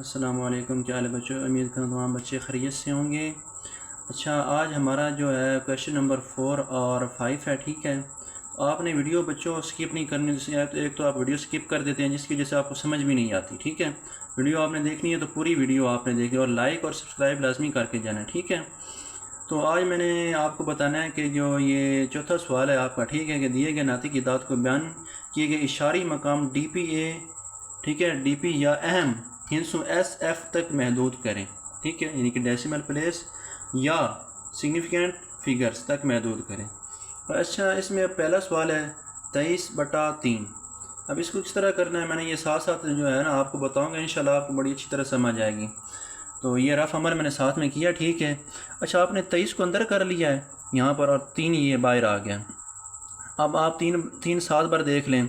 अस्सलामुअलैकुम। क्या हाल है बच्चों? उम्मीद करता हूँ तमाम बच्चे खैरियत से होंगे। अच्छा, आज हमारा जो है क्वेश्चन नंबर 4 और 5 है। ठीक है, तो आपने वीडियो बच्चों स्किप नहीं करनी। जैसे एक तो आप वीडियो स्किप कर देते हैं जिसकी वजह से आपको समझ भी नहीं आती। ठीक है, वीडियो आपने देखनी है तो पूरी वीडियो आपने देखनी और लाइक और सब्सक्राइब लाजमी करके जाना है। ठीक है, तो आज मैंने आपको बताना है कि जो ये चौथा सवाल है आपका, ठीक है, कि दिए गए नातिक इदात को बयान किए गए इशारी मकाम DPA, ठीक है, DP या अहम हिंसों SF तक महदूद करें। ठीक है, यानी कि डेसिमल प्लेस या सिग्निफिकेंट फिगर्स तक महदूद करें। अच्छा, इसमें पहला सवाल है 23/3। अब इसको किस तरह करना है मैंने ये साथ साथ जो है ना आपको बताऊंगा, इंशाल्लाह आपको बड़ी अच्छी तरह समझ आएगी। तो ये रफ अमल मैंने साथ में किया। ठीक है, अच्छा, आपने 23 को अंदर कर लिया है यहाँ पर और 3 ये बाहर आ गया। अब आप तीन तीन 7 बार देख लें।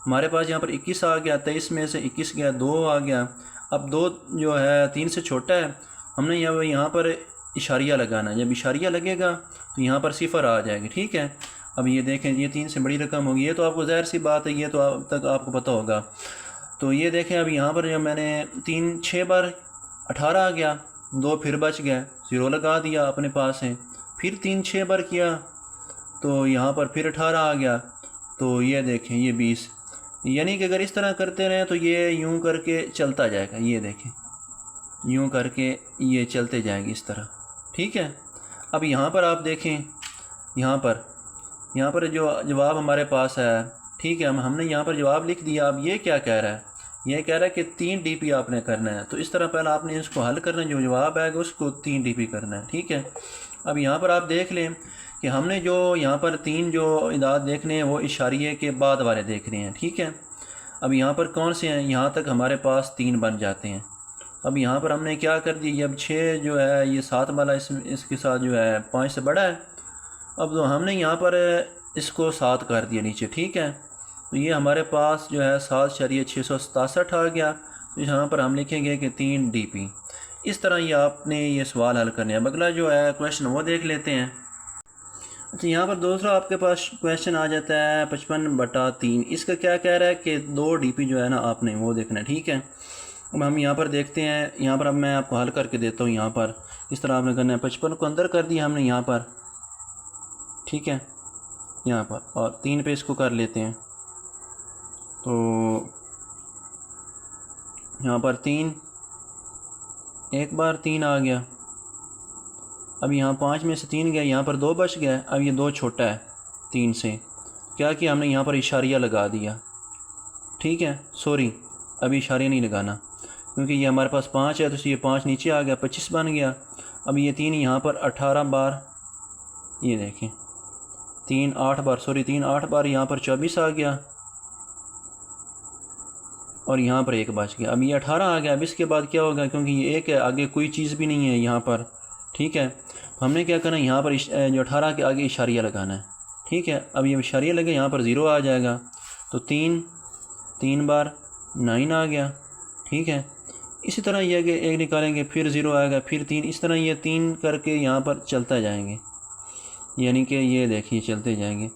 हमारे पास यहाँ पर 21 आ गया, 23 में से 21 गया, 2 आ गया। अब 2 जो है 3 से छोटा है, हमने यहाँ पर इशारिया लगाना है। जब इशारिया लगेगा तो यहाँ पर सिफर आ जाएगी। ठीक है, अब ये देखें, ये 3 से बड़ी रकम होगी। ये तो आपको ज़ाहिर सी बात है, ये तो अब तक आपको पता होगा। तो ये देखें, अब यहाँ पर जब मैंने 3 6 बार 18 आ गया, 2 फिर बच गए, 0 लगा दिया अपने पास है। फिर 3 6 बार किया तो यहाँ पर फिर 18 आ गया। तो ये देखें, ये 20। यानी कि अगर इस तरह करते रहें तो ये यूं करके चलता जाएगा। ये देखें, यूं करके ये चलते जाएंगे इस तरह। ठीक है, अब यहाँ पर आप देखें, यहाँ पर जो जवाब हमारे पास है, ठीक है, हमने यहाँ पर जवाब लिख दिया। अब ये क्या कह रहा है? ये कह रहा है कि 3 DP आपने करना है। तो इस तरह पहले आपने इसको हल करना है, जो जवाब आएगा उसको 3 DP करना है। ठीक है, अब यहाँ पर आप देख लें कि हमने जो यहाँ पर 3 जो इदाद देखने हैं वो इशारिये के बाद वाले देख रहे हैं। ठीक है, अब यहाँ पर कौन से हैं? यहाँ तक हमारे पास 3 बन जाते हैं। अब यहाँ पर हमने क्या कर दिया, अब 6 जो है ये 7 वाला इसके साथ जो है 5 से बड़ा है। अब तो हमने यहाँ पर इसको 7 कर दिया नीचे। ठीक है, तो ये हमारे पास जो है 7.667 आ गया। तो यहाँ पर हम लिखेंगे कि 3 DP। इस तरह ये आपने ये सवाल हल करने हैं। अगला जो है क्वेश्चन वो देख लेते हैं। अच्छा, यहाँ पर दूसरा आपके पास क्वेश्चन आ जाता है 55/3। इसका क्या कह रहा है कि 2 DP जो है ना आपने वो देखना है। ठीक है, अब हम यहाँ पर देखते हैं। यहाँ पर अब मैं आपको हल करके देता हूँ। यहाँ पर इस तरह आपने करना है, 55 को अंदर कर दिया हमने यहाँ पर। ठीक है, यहाँ पर और 3 पे इसको कर लेते हैं। तो यहाँ पर 3, एक बार 3 आ गया। अब यहाँ 5 में से 3 गया, यहाँ पर 2 बच गया। अब ये 2 छोटा है 3 से। क्या किया हमने? यहाँ पर इशारिया लगा दिया। ठीक है, सॉरी, अभी इशारिया नहीं लगाना क्योंकि ये हमारे पास 5 है, तो ये 5 नीचे आ गया, 25 बन गया। अब ये 3 यहाँ पर 18 बार, ये देखें 3 8 बार, सॉरी 3 8 बार, यहाँ पर 24 आ गया और यहाँ पर 1 बच गया। अब ये 18 आ गया। अब इसके बाद क्या होगा, क्योंकि ये 1 है, आगे कोई चीज़ भी नहीं है यहाँ पर। ठीक है, तो हमने क्या करना है, यहाँ पर जो 18 के आगे इशारिया लगाना है। ठीक है, अब ये इशारिया लगे, यहाँ पर 0 आ जाएगा। तो 3 बार 9 आ गया। ठीक है, इसी तरह ये आगे 1 निकालेंगे, फिर 0 आएगा, फिर 3, इस तरह ये 3 करके यहाँ पर चलता जाएंगे। यानी कि ये देखिए चलते जाएंगे।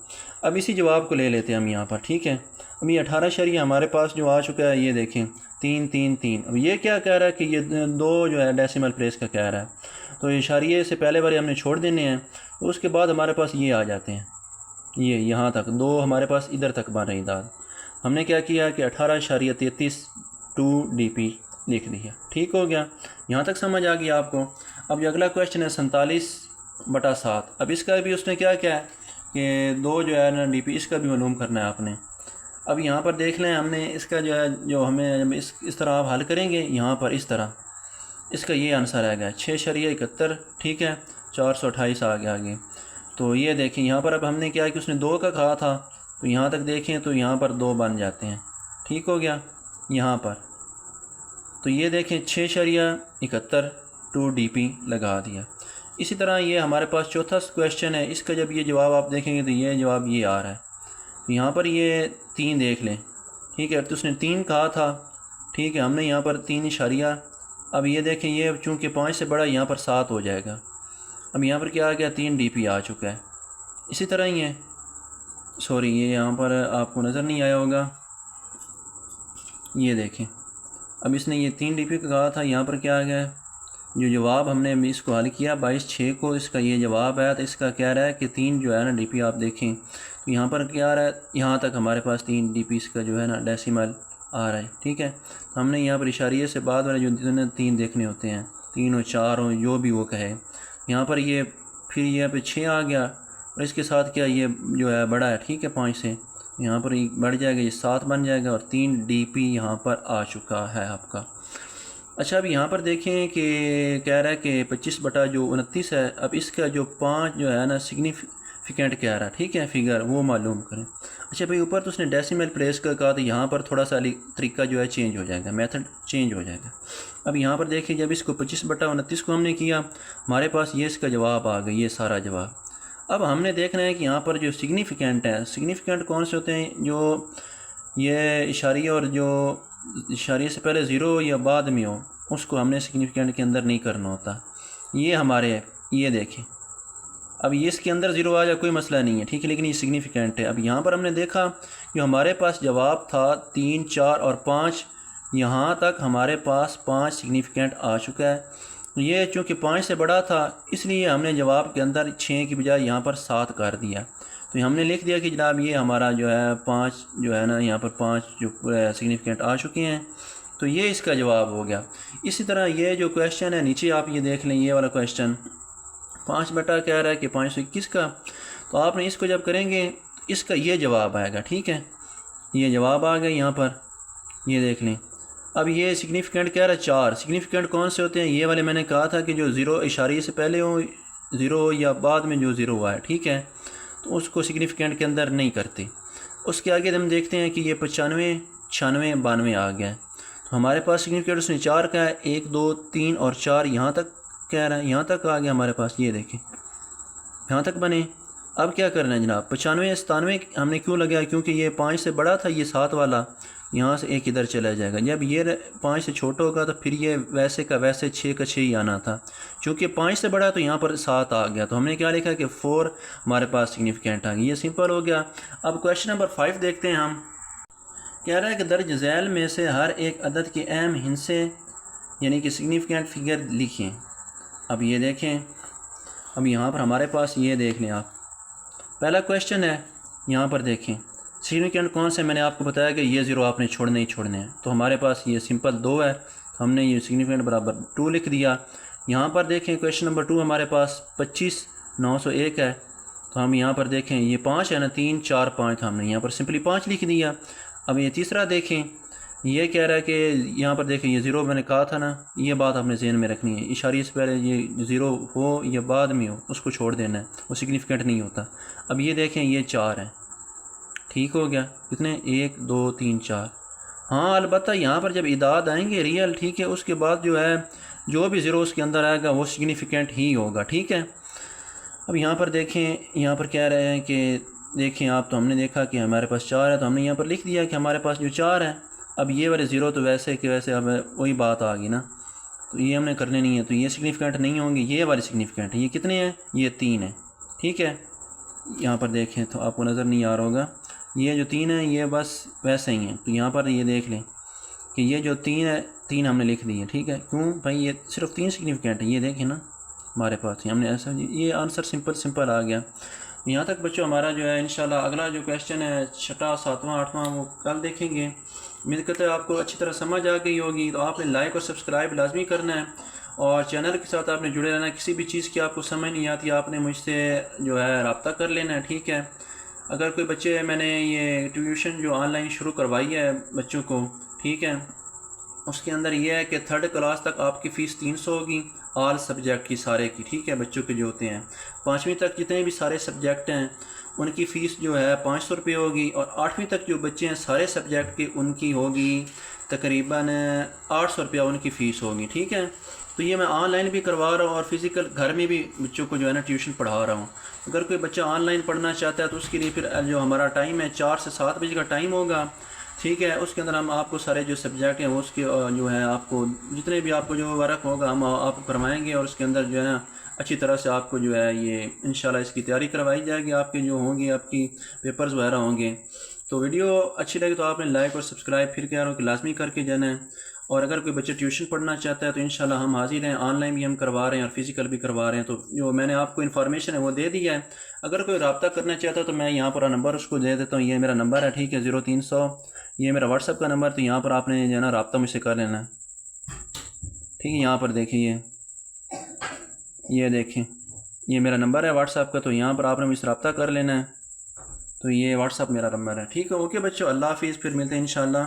अब इसी जवाब को ले लेते हैं हम यहाँ पर। ठीक है, अब ये 18 शरिया हमारे पास जो आ चुका है, ये देखें 3 3 3। अब ये क्या कह रहा है कि ये 2 जो है डेसिमल प्लेस का कह रहा है। तो इशारिये से पहले बार हमने छोड़ देने हैं, तो उसके बाद हमारे पास ये आ जाते हैं, ये यहाँ तक 2 हमारे पास इधर तक बन रही दाद। हमने क्या किया कि 18.33 2 DP लिख दिया। ठीक हो गया, यहाँ तक समझ आ गई आपको। अब जो अगला क्वेश्चन है 47/7। अब इसका भी उसने क्या क्या है कि 2 जो है ना DP, इसका भी मालूम करना है आपने। अब यहाँ पर देख लें, हमने इसका जो है, जो हमें इस तरह आप हल करेंगे, यहाँ पर इस तरह इसका ये आंसर आएगा 6.71। ठीक है, 428 आ गया आगे। तो ये देखें यहाँ पर अब हमने क्या है कि उसने 2 का कहा था, तो यहाँ तक देखें तो यहाँ पर 2 बन जाते हैं। ठीक हो गया यहाँ पर। तो ये देखें 6.71 2 DP लगा दिया। इसी तरह ये हमारे पास चौथा क्वेश्चन है। इसका जब ये जवाब आप देखेंगे तो ये जवाब ये आ रहा है। तो यहाँ पर ये 3 देख लें। ठीक है, तो उसने 3 कहा था। ठीक है, हमने यहाँ पर 3 इशारिया। अब ये देखें, ये चूँकि 5 से बड़ा, यहाँ पर 7 हो जाएगा। अब यहाँ पर क्या आ गया, 3 DP आ चुका है। इसी तरह ही है, सॉरी ये यहाँ पर आपको नज़र नहीं आया होगा, ये देखें अब इसने ये 3 DP का कहा था, यहाँ पर क्या आ गया, जो जवाब हमने इसको हल किया 22/6 को, इसका ये जवाब है। तो इसका क्या रहा है कि 3 जो है ना DP आप देखें तो यहाँ पर क्या आ रहा है, यहाँ तक हमारे पास 3 DP इसका जो है ना डेसिमल आ रहा है। ठीक है, तो हमने यहाँ पर इशारिये से बाद वाले जो 3 देखने होते हैं, 3 और 4 हो, जो भी वो कहे। यहाँ पर ये फिर यहाँ पे 6 आ गया और इसके साथ क्या ये जो है बड़ा है, ठीक है, 5 से यहाँ पर बढ़ जाएगा, ये 7 बन जाएगा और 3 DP यहाँ पर आ चुका है आपका। अच्छा, अब यहाँ पर देखें कि कह रहा है कि 25/29 है। अब इसका जो 5 जो है ना सिग्निफिकेंट कह रहा है, ठीक है, फिगर वो मालूम करें। अच्छा भाई, ऊपर तो उसने डेसिमल प्लेस का कहा, तो यहाँ पर थोड़ा सा तरीका जो है चेंज हो जाएगा, मेथड चेंज हो जाएगा। अब यहाँ पर देखिए, जब इसको 25/29 को हमने किया, हमारे पास ये इसका जवाब आ गया, ये सारा जवाब। अब हमने देखना है कि यहाँ पर जो सिग्निफिकेंट है, सिग्निफिकेंट कौन से होते हैं, जो ये इशारिया और जो इशारिये से पहले ज़ीरो या बाद में हो, उसको हमने सिग्निफिकेंट के अंदर नहीं करना होता। ये हमारे, ये देखें, अब ये इसके अंदर ज़ीरो आ जाए कोई मसला नहीं है, ठीक है, लेकिन ये सिग्निफिकेंट है। अब यहाँ पर हमने देखा जो हमारे पास जवाब था 3, 4 और 5, यहाँ तक हमारे पास 5 सिग्निफिकेंट आ चुका है। ये चूँकि 5 से बड़ा था, इसलिए हमने जवाब के अंदर 6 की बजाय यहाँ पर 7 कर दिया। तो हमने लिख दिया कि जनाब ये हमारा जो है 5 जो है ना, यहाँ पर 5 जो सिग्निफिकेंट आ चुके हैं, तो ये इसका जवाब हो गया। इसी तरह ये जो क्वेश्चन है नीचे आप ये देख लें, ये वाला क्वेश्चन 5 बटा कह रहा है कि 521 का, तो आपने इसको जब करेंगे इसका ये जवाब आएगा। ठीक है, ये जवाब आ गया यहाँ पर, ये देख लें। अब ये सिग्निफिकेंट कह रहा है 4। सिग्निफिकेंट कौन से होते हैं, ये वाले मैंने कहा था कि जो ज़ीरो इशारे से पहले हो, ज़ीरो हो या बाद में जो ज़ीरो हुआ है, ठीक है, तो उसको सिग्निफिकेंट के अंदर नहीं करते। उसके आगे हम देखते हैं कि ये 95, 96, 92 आ गया है। तो हमारे पास सिग्निफिकेंट उसने 4 का है, 1, 2, 3 और 4 यहाँ तक कह रहा है, यहाँ तक आ गया हमारे पास, ये देखें यहाँ तक बने। अब क्या करना है जनाब, 95, 97 हमने क्यों लगाया, क्योंकि ये 5 से बड़ा था, ये 7 वाला यहाँ से एक इधर चला जाएगा। जब ये 5 से छोटा होगा तो फिर ये वैसे का वैसे 6 का 6 ही आना था, क्योंकि 5 से बड़ा तो यहाँ पर 7 आ गया। तो हमने क्या लिखा कि 4 हमारे पास सिग्निफिकेंट आ गया, ये सिंपल हो गया। अब क्वेश्चन नंबर 5 देखते हैं हम। कह रहा है कि दर्ज झैल में से हर एक अदद के अहम हिस्से यानी कि सिग्निफिकेंट फिगर लिखें। अब ये देखें, अब यहाँ पर हमारे पास ये देख लें आप, पहला क्वेश्चन है, यहाँ पर देखें सिग्निफिकेंट कौन से, मैंने आपको बताया कि ये ज़ीरो आपने छोड़ने ही छोड़ने हैं। तो हमारे पास ये सिंपल 2 है, तो हमने ये सिग्निफिकेंट बराबर 2 लिख दिया। यहाँ पर देखें क्वेश्चन नंबर 2 हमारे पास 25,901 है, तो हम यहाँ पर देखें ये 5 है ना, 3, 4, 5, तो हमने यहाँ पर सिंपली 5 लिख दिया। अब ये तीसरा देखें, ये कह रहा है कि यहाँ पर देखें ये ज़ीरो मैंने कहा था ना, ये बात आपने ज़हन में रखनी है, इशारे से पहले ये ज़ीरो हो या बाद में हो उसको छोड़ देना है, वो सिग्निफिकेंट नहीं होता। अब ये देखें ये 4 है, ठीक हो गया, कितने 1, 2, 3, 4। हाँ अलबत्ता यहाँ पर जब इदाद आएंगे रियल, ठीक है, उसके बाद जो है जो भी ज़ीरो उसके अंदर आएगा वो सिग्निफिकेंट ही होगा। ठीक है, अब यहाँ पर देखें, यहाँ पर कह रहे हैं कि देखें आप, तो हमने देखा कि हमारे पास 4 है, तो हमने यहाँ पर लिख दिया कि हमारे पास जो 4 है। अब ये वाले ज़ीरो तो वैसे कि वैसे अब वही बात आ गई ना, तो ये हमने करने नहीं है, तो ये सिग्निफिकेंट नहीं होंगे, ये वाले सिग्निफिकेंट है। ये कितने हैं, ये 3 है। ठीक है, यहाँ पर देखें तो आपको नज़र नहीं आ रहा होगा, ये जो 3 है ये बस वैसे ही हैं। तो यहाँ पर ये देख लें कि ये जो 3 है, 3 हमने लिख दी है। ठीक है, क्यों भाई, ये सिर्फ 3 सिग्निफिकेंट है, ये देखें ना हमारे पास, हमने ऐसा, ये आंसर सिंपल आ गया। यहाँ तक बच्चों हमारा जो है इंशाल्लाह अगला जो क्वेश्चन है 6वां, 7वां, 8वां वो कल देखेंगे। उम्मीद करते हैं आपको अच्छी तरह समझ आ गई होगी। तो आपने लाइक और सब्सक्राइब लाजमी करना है और चैनल के साथ आपने जुड़े रहना है। किसी भी चीज़ की आपको समझ नहीं आती आपने मुझसे जो है रब्ता कर लेना है। ठीक है, अगर कोई बच्चे, मैंने ये ट्यूशन जो ऑनलाइन शुरू करवाई है बच्चों को, ठीक है, उसके अंदर ये है कि 3rd क्लास तक आपकी फ़ीस 300 होगी ऑल सब्जेक्ट की, सारे की। ठीक है, बच्चों के जो होते हैं 5वीं तक जितने भी सारे सब्जेक्ट हैं उनकी फ़ीस जो है 500 रुपये होगी, और 8वीं तक जो बच्चे हैं सारे सब्जेक्ट के उनकी होगी तकरीबन 800 रुपया उनकी फ़ीस होगी। ठीक है, तो ये मैं ऑनलाइन भी करवा रहा हूँ और फिज़िकल घर में भी बच्चों को जो है ना ट्यूशन पढ़ा रहा हूँ। अगर कोई बच्चा ऑनलाइन पढ़ना चाहता है तो उसके लिए फिर जो हमारा टाइम है 4 से 7 बजे का टाइम होगा। ठीक है, उसके अंदर हम आपको सारे जो सब्जेक्ट हैं वो उसके जो है आपको जितने भी आपको जो वर्क होगा हम आपको करवाएंगे, और उसके अंदर जो है ना अच्छी तरह से आपको जो है ये इंशाल्लाह इसकी तैयारी करवाई जाएगी। आपके जो होंगे आपकी पेपर्स वगैरह होंगे। तो वीडियो अच्छी लगे तो आपने लाइक और सब्सक्राइब फिर कह रहा हूँ कि लाजमी करके जाना है। और अगर कोई बच्चे ट्यूशन पढ़ना चाहता है तो इंशाल्लाह हम हाजिर हैं, ऑनलाइन भी हम करवा रहे हैं और फिज़िकल भी करवा रहे हैं। तो जो मैंने आपको इन्फॉर्मेशन है वो दे दिया है। अगर कोई रब्ता करना चाहता है तो मैं यहाँ पर नंबर उसको दे देता हूँ, ये मेरा नंबर है, ठीक है, 0300, ये मेरा व्हाट्सअप का नंबर। तो यहाँ पर आपने जो है ना रब्ता मुझसे कर लेना है, ठीक है। यहाँ पर देखिए, ये देखें, ये मेरा नंबर है व्हाट्सअप का, तो यहाँ पर आपने मुझसे रब्ता कर लेना है। तो ये व्हाट्सअप मेरा नंबर है, ठीक है। ओके बच्चों, अल्लाह हाफिज़, फिर मिलते हैं इंशाल्लाह।